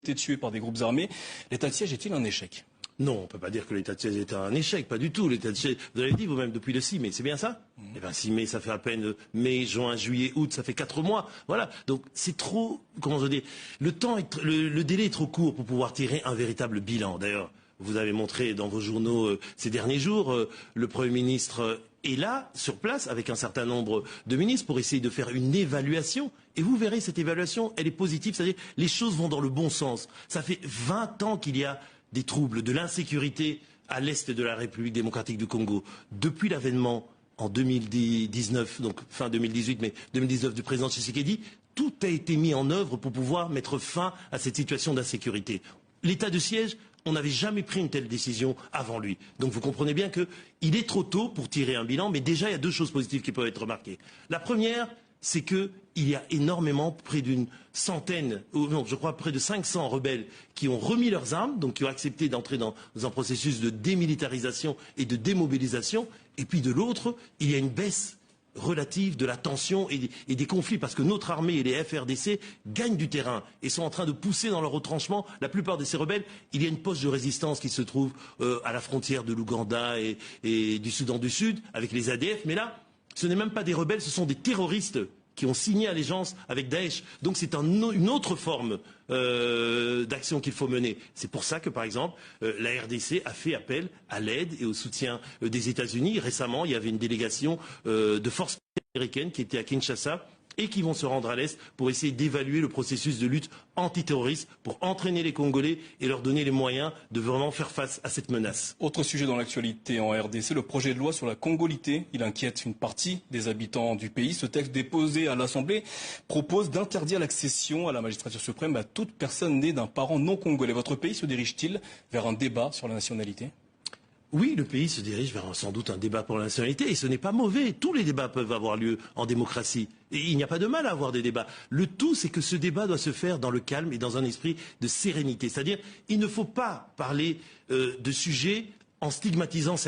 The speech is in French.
été tués par des groupes armés. L'état de siège est-il un échec ? Non, on ne peut pas dire que l'état de siège est un échec, pas du tout. L'état de siège, vous avez dit vous-même depuis le 6 mai, c'est bien ça ? Eh bien 6 mai, ça fait à peine mai, juin, juillet, août, ça fait 4 mois. Voilà, donc c'est trop, comment je veux dire, le délai est trop court pour pouvoir tirer un véritable bilan. D'ailleurs, vous avez montré dans vos journaux ces derniers jours, le Premier ministre est là, sur place, avec un certain nombre de ministres pour essayer de faire une évaluation. Et vous verrez, cette évaluation, elle est positive, c'est-à-dire les choses vont dans le bon sens. Ça fait 20 ans qu'il y a des troubles, de l'insécurité à l'est de la République démocratique du Congo. Depuis l'avènement en 2019, donc fin 2018, mais 2019 du président Tshisekedi, tout a été mis en œuvre pour pouvoir mettre fin à cette situation d'insécurité. L'état de siège, on n'avait jamais pris une telle décision avant lui. Donc vous comprenez bien qu'il est trop tôt pour tirer un bilan, mais déjà il y a deux choses positives qui peuvent être remarquées. La première, c'est qu'il y a énormément, près d'une centaine, non, je crois près de 500 rebelles qui ont remis leurs armes, donc qui ont accepté d'entrer dans un processus de démilitarisation et de démobilisation. Et puis de l'autre, il y a une baisse relative de la tension et des conflits, parce que notre armée et les FRDC gagnent du terrain et sont en train de pousser dans leur retranchement la plupart de ces rebelles. Il y a une poche de résistance qui se trouve à la frontière de l'Ouganda et du Soudan du Sud avec les ADF, mais là, ce n'est même pas des rebelles, ce sont des terroristes qui ont signé allégeance avec Daesh. Donc c'est une autre forme d'action qu'il faut mener. C'est pour ça que, par exemple, la RDC a fait appel à l'aide et au soutien des États-Unis. Récemment, il y avait une délégation de forces américaines qui était à Kinshasa et qui vont se rendre à l'Est pour essayer d'évaluer le processus de lutte antiterroriste, pour entraîner les Congolais et leur donner les moyens de vraiment faire face à cette menace. Autre sujet dans l'actualité en RDC, le projet de loi sur la congolité. Il inquiète une partie des habitants du pays. Ce texte déposé à l'Assemblée propose d'interdire l'accession à la magistrature suprême à toute personne née d'un parent non congolais. Votre pays se dirige-t-il vers un débat sur la nationalité ? Oui, le pays se dirige vers sans doute un débat pour la nationalité, et ce n'est pas mauvais. Tous les débats peuvent avoir lieu en démocratie. Et il n'y a pas de mal à avoir des débats. Le tout, c'est que ce débat doit se faire dans le calme et dans un esprit de sérénité. C'est-à-dire, il ne faut pas parler de sujets en stigmatisant certains.